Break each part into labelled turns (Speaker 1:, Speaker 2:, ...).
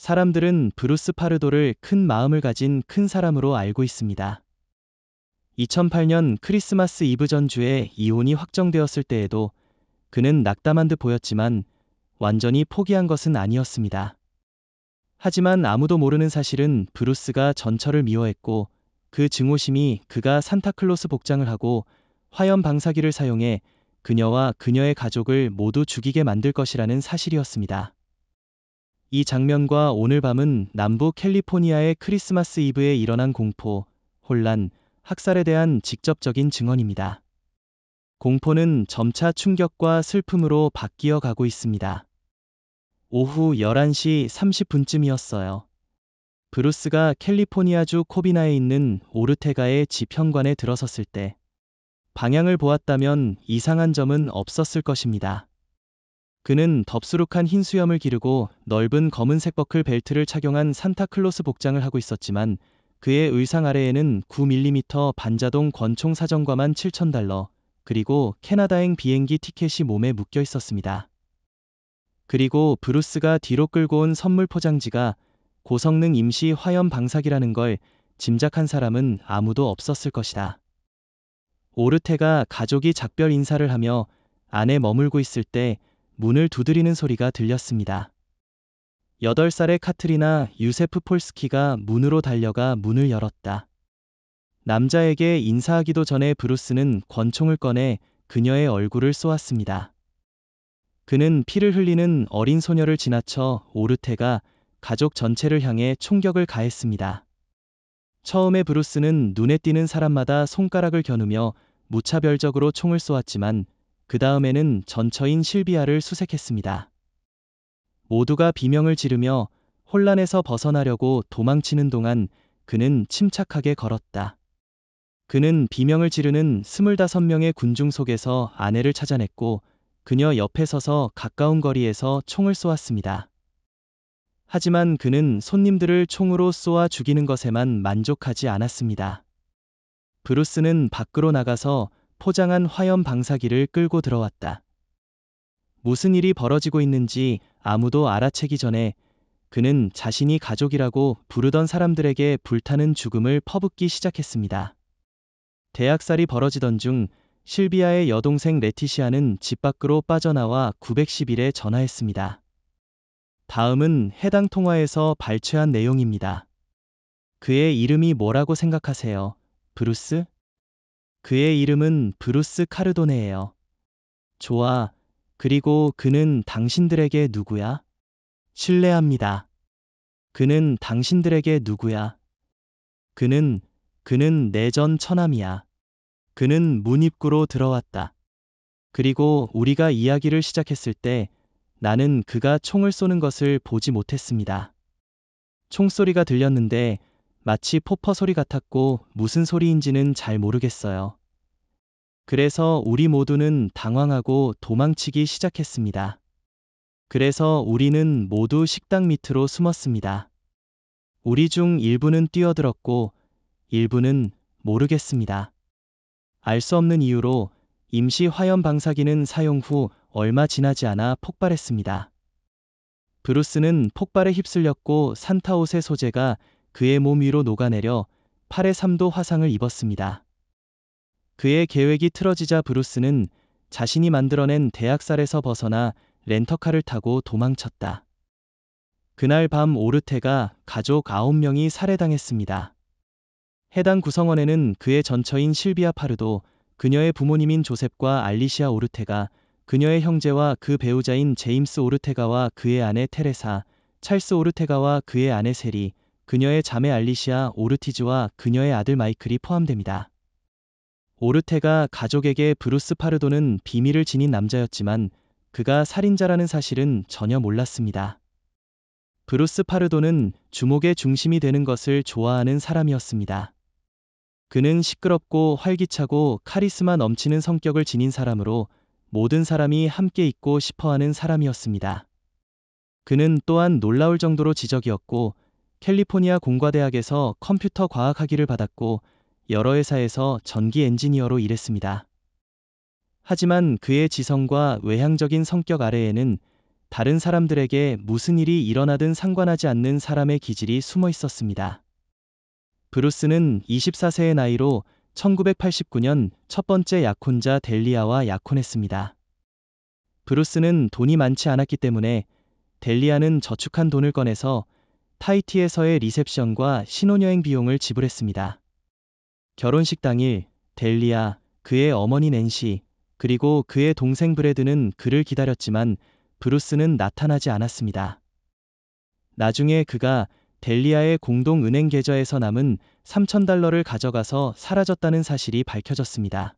Speaker 1: 사람들은 브루스 파르도를 큰 마음을 가진 큰 사람으로 알고 있습니다. 2008년 크리스마스 이브 전주에 이혼이 확정되었을 때에도 그는 낙담한 듯 보였지만 완전히 포기한 것은 아니었습니다. 하지만 아무도 모르는 사실은 브루스가 전철을 미워했고 그 증오심이 그가 산타클로스 복장을 하고 화염 방사기를 사용해 그녀와 그녀의 가족을 모두 죽이게 만들 것이라는 사실이었습니다. 이 장면과 오늘 밤은 남부 캘리포니아의 크리스마스 이브에 일어난 공포, 혼란, 학살에 대한 직접적인 증언입니다. 공포는 점차 충격과 슬픔으로 바뀌어 가고 있습니다. 오후 11시 30분쯤이었어요. 브루스가 캘리포니아주 코비나에 있는 오르테가의 집 현관에 들어섰을 때 방향을 보았다면 이상한 점은 없었을 것입니다. 그는 덥수룩한 흰 수염을 기르고 넓은 검은색 버클 벨트를 착용한 산타클로스 복장을 하고 있었지만 그의 의상 아래에는 9mm 반자동 권총 사정과만 $7,000 그리고 캐나다행 비행기 티켓이 몸에 묶여 있었습니다. 그리고 브루스가 뒤로 끌고 온 선물 포장지가 고성능 임시 화염 방사기라는 걸 짐작한 사람은 아무도 없었을 것이다. 오르테가 가족이 작별 인사를 하며 안에 머물고 있을 때 문을 두드리는 소리가 들렸습니다. 8살의 카트리나 유세프 폴스키가 문으로 달려가 문을 열었다. 남자에게 인사하기도 전에 브루스는 권총을 꺼내 그녀의 얼굴을 쏘았습니다. 그는 피를 흘리는 어린 소녀를 지나쳐 오르테가 가족 전체를 향해 총격을 가했습니다. 처음에 브루스는 눈에 띄는 사람마다 손가락을 겨누며 무차별적으로 총을 쏘았지만 그 다음에는 전처인 실비아를 수색했습니다. 모두가 비명을 지르며 혼란에서 벗어나려고 도망치는 동안 그는 침착하게 걸었다. 그는 비명을 지르는 25명의 군중 속에서 아내를 찾아냈고 그녀 옆에 서서 가까운 거리에서 총을 쏘았습니다. 하지만 그는 손님들을 총으로 쏘아 죽이는 것에만 만족하지 않았습니다. 브루스는 밖으로 나가서 포장한 화염 방사기를 끌고 들어왔다. 무슨 일이 벌어지고 있는지 아무도 알아채기 전에 그는 자신이 가족이라고 부르던 사람들에게 불타는 죽음을 퍼붓기 시작했습니다. 대학살이 벌어지던 중 실비아의 여동생 레티시아는 집 밖으로 빠져나와 911에 전화했습니다. 다음은 해당 통화에서 발췌한 내용입니다. 그의 이름이 뭐라고 생각하세요, 브루스? 그의 이름은 브루스 카르도네예요. 좋아. 그리고 그는 당신들에게 누구야? 신뢰합니다. 그는 당신들에게 누구야? 그는 내 전 처남이야. 그는 문 입구로 들어왔다. 그리고 우리가 이야기를 시작했을 때 나는 그가 총을 쏘는 것을 보지 못했습니다. 총소리가 들렸는데 마치 포퍼 소리 같았고 무슨 소리인지는 잘 모르겠어요. 그래서 우리 모두는 당황하고 도망치기 시작했습니다. 그래서 우리는 모두 식당 밑으로 숨었습니다. 우리 중 일부는 뛰어들었고 일부는 모르겠습니다. 알 수 없는 이유로 임시 화염 방사기는 사용 후 얼마 지나지 않아 폭발했습니다. 브루스는 폭발에 휩쓸렸고 산타 옷의 소재가 그의 몸 위로 녹아내려 팔에 3도 화상을 입었습니다. 그의 계획이 틀어지자 브루스는 자신이 만들어낸 대학살에서 벗어나 렌터카를 타고 도망쳤다. 그날 밤 오르테가 가족 9명이 살해당했습니다. 해당 구성원에는 그의 전처인 실비아 파르도, 그녀의 부모님인 조셉과 알리시아 오르테가, 그녀의 형제와 그 배우자인 제임스 오르테가와 그의 아내 테레사, 찰스 오르테가와 그의 아내 세리, 그녀의 자매 알리시아 오르티즈와 그녀의 아들 마이클이 포함됩니다. 오르테가 가족에게 브루스 파르도는 비밀을 지닌 남자였지만 그가 살인자라는 사실은 전혀 몰랐습니다. 브루스 파르도는 주목의 중심이 되는 것을 좋아하는 사람이었습니다. 그는 시끄럽고 활기차고 카리스마 넘치는 성격을 지닌 사람으로 모든 사람이 함께 있고 싶어하는 사람이었습니다. 그는 또한 놀라울 정도로 지적이었고 캘리포니아 공과대학에서 컴퓨터 과학 학위를 받았고 여러 회사에서 전기 엔지니어로 일했습니다. 하지만 그의 지성과 외향적인 성격 아래에는 다른 사람들에게 무슨 일이 일어나든 상관하지 않는 사람의 기질이 숨어 있었습니다. 브루스는 24세의 나이로 1989년 첫 번째 약혼자 델리아와 약혼했습니다. 브루스는 돈이 많지 않았기 때문에 델리아는 저축한 돈을 꺼내서 타히티에서의 리셉션과 신혼여행 비용을 지불했습니다. 결혼식 당일 델리아, 그의 어머니 낸시, 그리고 그의 동생 브래드는 그를 기다렸지만 브루스는 나타나지 않았습니다. 나중에 그가 델리아의 공동 은행 계좌에서 남은 $3,000를 가져가서 사라졌다는 사실이 밝혀졌습니다.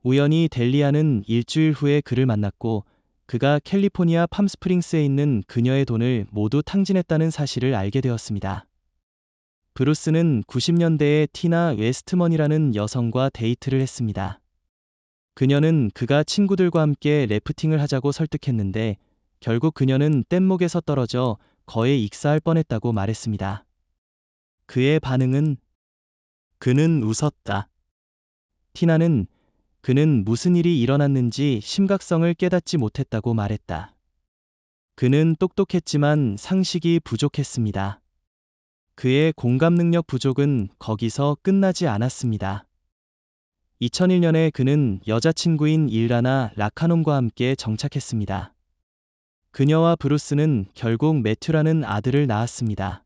Speaker 1: 우연히 델리아는 일주일 후에 그를 만났고 그가 캘리포니아 팜스프링스에 있는 그녀의 돈을 모두 탕진했다는 사실을 알게 되었습니다. 브루스는 90년대에 티나 웨스트먼이라는 여성과 데이트를 했습니다. 그녀는 그가 친구들과 함께 래프팅을 하자고 설득했는데 결국 그녀는 뗏목에서 떨어져 거의 익사할 뻔했다고 말했습니다. 그의 반응은? 그는 웃었다. 티나는 그는 무슨 일이 일어났는지 심각성을 깨닫지 못했다고 말했다. 그는 똑똑했지만 상식이 부족했습니다. 그의 공감 능력 부족은 거기서 끝나지 않았습니다. 2001년에 그는 여자친구인 일라나 라카놈과 함께 정착했습니다. 그녀와 브루스는 결국 매튜라는 아들을 낳았습니다.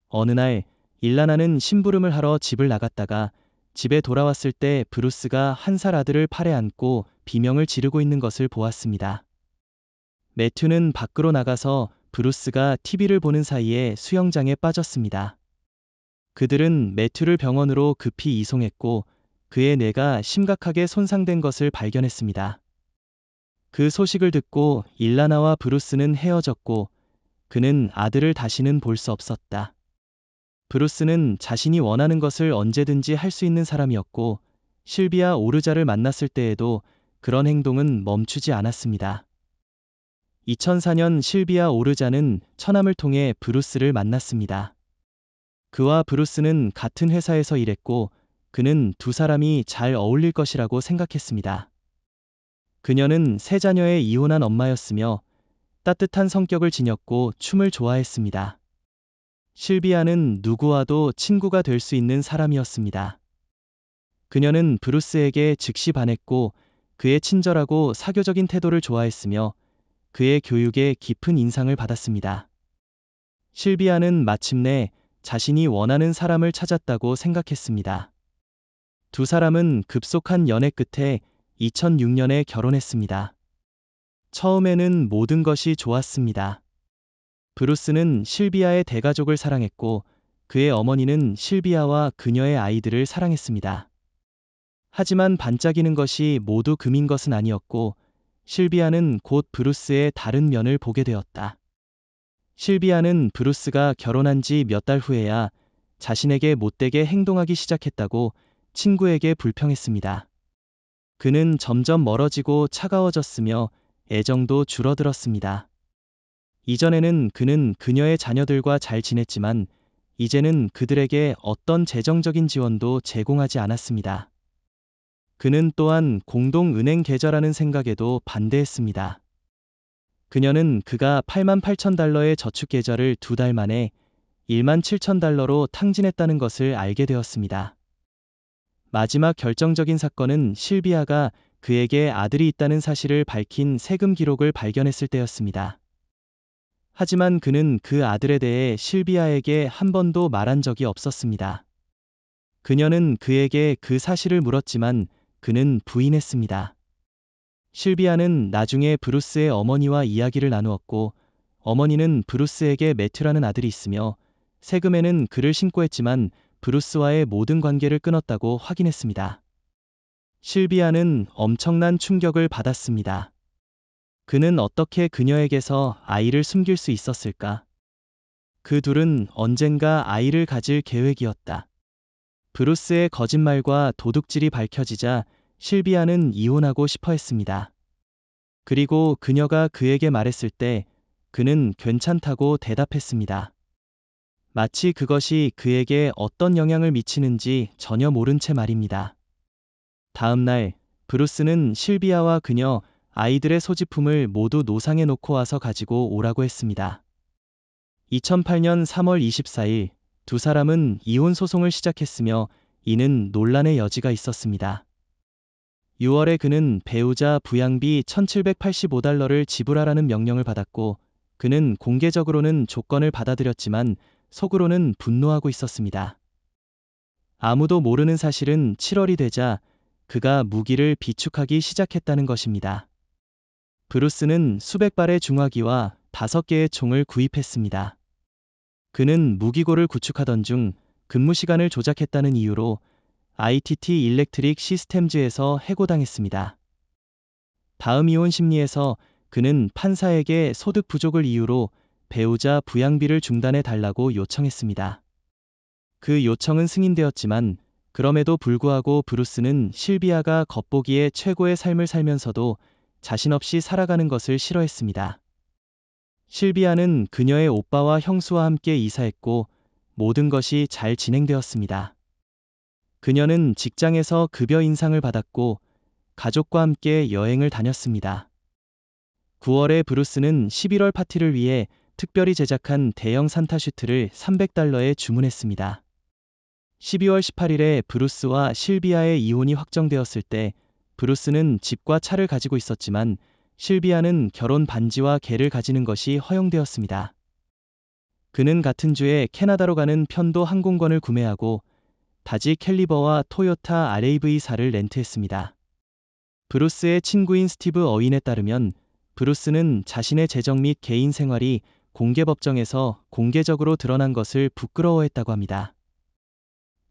Speaker 1: 어느 날 일라나는 심부름을 하러 집을 나갔다가 집에 돌아왔을 때 브루스가 1살 아들을 팔에 안고 비명을 지르고 있는 것을 보았습니다. 매튜는 밖으로 나가서 브루스가 TV를 보는 사이에 수영장에 빠졌습니다. 그들은 매튜를 병원으로 급히 이송했고 그의 뇌가 심각하게 손상된 것을 발견했습니다. 그 소식을 듣고 일라나와 브루스는 헤어졌고 그는 아들을 다시는 볼 수 없었다. 브루스는 자신이 원하는 것을 언제든지 할 수 있는 사람이었고 실비아 오르자를 만났을 때에도 그런 행동은 멈추지 않았습니다. 2004년 실비아 오르자는 처남을 통해 브루스를 만났습니다. 그와 브루스는 같은 회사에서 일했고 그는 두 사람이 잘 어울릴 것이라고 생각했습니다. 그녀는 세 자녀의 이혼한 엄마였으며 따뜻한 성격을 지녔고 춤을 좋아했습니다. 실비아는 누구와도 친구가 될 수 있는 사람이었습니다. 그녀는 브루스에게 즉시 반했고 그의 친절하고 사교적인 태도를 좋아했으며 그의 교육에 깊은 인상을 받았습니다. 실비아는 마침내 자신이 원하는 사람을 찾았다고 생각했습니다. 두 사람은 급속한 연애 끝에 2006년에 결혼했습니다. 처음에는 모든 것이 좋았습니다. 브루스는 실비아의 대가족을 사랑했고 그의 어머니는 실비아와 그녀의 아이들을 사랑했습니다. 하지만 반짝이는 것이 모두 금인 것은 아니었고 실비아는 곧 브루스의 다른 면을 보게 되었다. 실비아는 브루스가 결혼한 지 몇 달 후에야 자신에게 못되게 행동하기 시작했다고 친구에게 불평했습니다. 그는 점점 멀어지고 차가워졌으며 애정도 줄어들었습니다. 이전에는 그는 그녀의 자녀들과 잘 지냈지만 이제는 그들에게 어떤 재정적인 지원도 제공하지 않았습니다. 그는 또한 공동 은행 계좌라는 생각에도 반대했습니다. 그녀는 그가 $88,000의 저축 계좌를 2달 만에 $17,000로 탕진했다는 것을 알게 되었습니다. 마지막 결정적인 사건은 실비아가 그에게 아들이 있다는 사실을 밝힌 세금 기록을 발견했을 때였습니다. 하지만 그는 그 아들에 대해 실비아에게 한 번도 말한 적이 없었습니다. 그녀는 그에게 그 사실을 물었지만 그는 부인했습니다. 실비아는 나중에 브루스의 어머니와 이야기를 나누었고 어머니는 브루스에게 매튜라는 아들이 있으며 세금에는 그를 신고했지만 브루스와의 모든 관계를 끊었다고 확인했습니다. 실비아는 엄청난 충격을 받았습니다. 그는 어떻게 그녀에게서 아이를 숨길 수 있었을까? 그 둘은 언젠가 아이를 가질 계획이었다. 브루스의 거짓말과 도둑질이 밝혀지자 실비아는 이혼하고 싶어 했습니다. 그리고 그녀가 그에게 말했을 때 그는 괜찮다고 대답했습니다. 마치 그것이 그에게 어떤 영향을 미치는지 전혀 모른 채 말입니다. 다음 날 브루스는 실비아와 그녀 아이들의 소지품을 모두 노상에 놓고 와서 가지고 오라고 했습니다. 2008년 3월 24일 두 사람은 이혼 소송을 시작했으며 이는 논란의 여지가 있었습니다. 6월에 그는 배우자 부양비 $1,785를 지불하라는 명령을 받았고 그는 공개적으로는 조건을 받아들였지만 속으로는 분노하고 있었습니다. 아무도 모르는 사실은 7월이 되자 그가 무기를 비축하기 시작했다는 것입니다. 브루스는 수백 발의 중화기와 5개의 총을 구입했습니다. 그는 무기고를 구축하던 중 근무 시간을 조작했다는 이유로 ITT 일렉트릭 시스템즈에서 해고당했습니다. 다음 이혼 심리에서 그는 판사에게 소득 부족을 이유로 배우자 부양비를 중단해 달라고 요청했습니다. 그 요청은 승인되었지만 그럼에도 불구하고 브루스는 실비아가 겉보기에 최고의 삶을 살면서도 자신 없이 살아가는 것을 싫어했습니다. 실비아는 그녀의 오빠와 형수와 함께 이사했고 모든 것이 잘 진행되었습니다. 그녀는 직장에서 급여 인상을 받았고 가족과 함께 여행을 다녔습니다. 9월에 브루스는 11월 파티를 위해 특별히 제작한 대형 산타 슈트를 $300에 주문했습니다. 12월 18일에 브루스와 실비아의 이혼이 확정되었을 때 브루스는 집과 차를 가지고 있었지만 실비아는 결혼 반지와 개를 가지는 것이 허용되었습니다. 그는 같은 주에 캐나다로 가는 편도 항공권을 구매하고 다지 캘리버와 토요타 RAV4를 렌트했습니다. 브루스의 친구인 스티브 어윈에 따르면 브루스는 자신의 재정 및 개인 생활이 공개법정에서 공개적으로 드러난 것을 부끄러워했다고 합니다.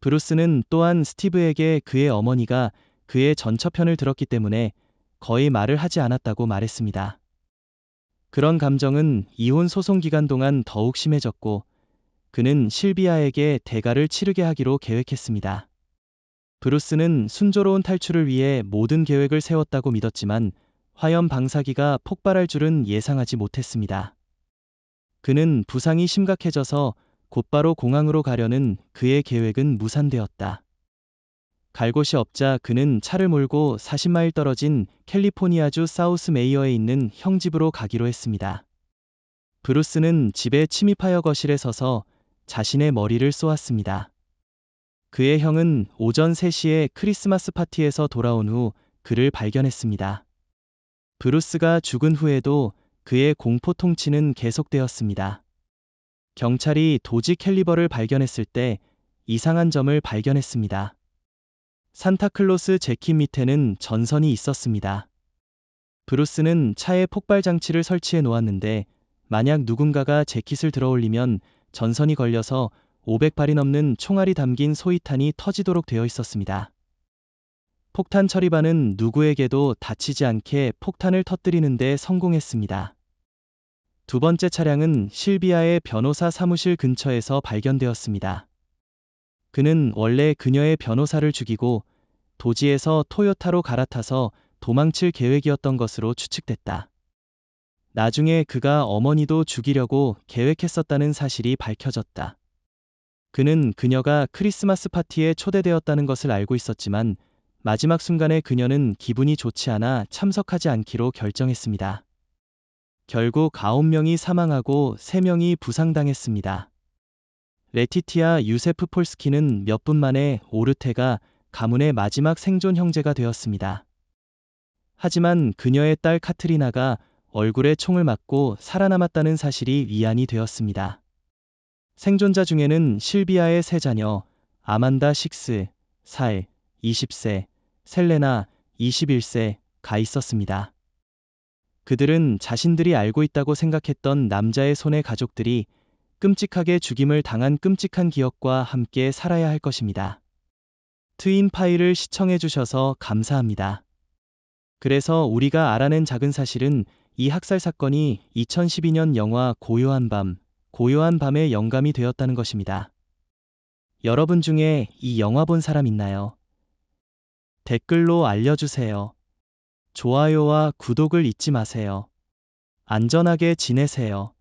Speaker 1: 브루스는 또한 스티브에게 그의 어머니가 그의 전처편을 들었기 때문에 거의 말을 하지 않았다고 말했습니다. 그런 감정은 이혼 소송 기간 동안 더욱 심해졌고 그는 실비아에게 대가를 치르게 하기로 계획했습니다. 브루스는 순조로운 탈출을 위해 모든 계획을 세웠다고 믿었지만 화염 방사기가 폭발할 줄은 예상하지 못했습니다. 그는 부상이 심각해져서 곧바로 공항으로 가려는 그의 계획은 무산되었다. 갈 곳이 없자 그는 차를 몰고 40마일 떨어진 캘리포니아주 사우스 메이어에 있는 형 집으로 가기로 했습니다. 브루스는 집에 침입하여 거실에 서서 자신의 머리를 쏘았습니다. 그의 형은 오전 3시에 크리스마스 파티에서 돌아온 후 그를 발견했습니다. 브루스가 죽은 후에도 그의 공포 통치는 계속되었습니다. 경찰이 도지 캘리버를 발견했을 때 이상한 점을 발견했습니다. 산타클로스 재킷 밑에는 전선이 있었습니다. 브루스는 차에 폭발 장치를 설치해 놓았는데 만약 누군가가 재킷을 들어올리면 전선이 걸려서 500발이 넘는 총알이 담긴 소위탄이 터지도록 되어 있었습니다. 폭탄 처리반은 누구에게도 다치지 않게 폭탄을 터뜨리는 데 성공했습니다. 두 번째 차량은 실비아의 변호사 사무실 근처에서 발견되었습니다. 그는 원래 그녀의 변호사를 죽이고 도지에서 토요타로 갈아타서 도망칠 계획이었던 것으로 추측됐다. 나중에 그가 어머니도 죽이려고 계획했었다는 사실이 밝혀졌다. 그는 그녀가 크리스마스 파티에 초대되었다는 것을 알고 있었지만 마지막 순간에 그녀는 기분이 좋지 않아 참석하지 않기로 결정했습니다. 결국 9명이 사망하고 3명이 부상당했습니다. 레티티아 유세프 폴스키는 몇 분 만에 오르테가 가문의 마지막 생존 형제가 되었습니다. 하지만 그녀의 딸 카트리나가 얼굴에 총을 맞고 살아남았다는 사실이 위안이 되었습니다. 생존자 중에는 실비아의 세 자녀, 아만다 6, 살, 20세, 셀레나, 21세가 있었습니다. 그들은 자신들이 알고 있다고 생각했던 남자의 손의 가족들이 끔찍하게 죽임을 당한 끔찍한 기억과 함께 살아야 할 것입니다. 트윈 파이를 시청해주셔서 감사합니다. 그래서 우리가 알아낸 작은 사실은 이 학살 사건이 2012년 영화 고요한 밤의 영감이 되었다는 것입니다. 여러분 중에 이 영화 본 사람 있나요? 댓글로 알려주세요. 좋아요와 구독을 잊지 마세요. 안전하게 지내세요.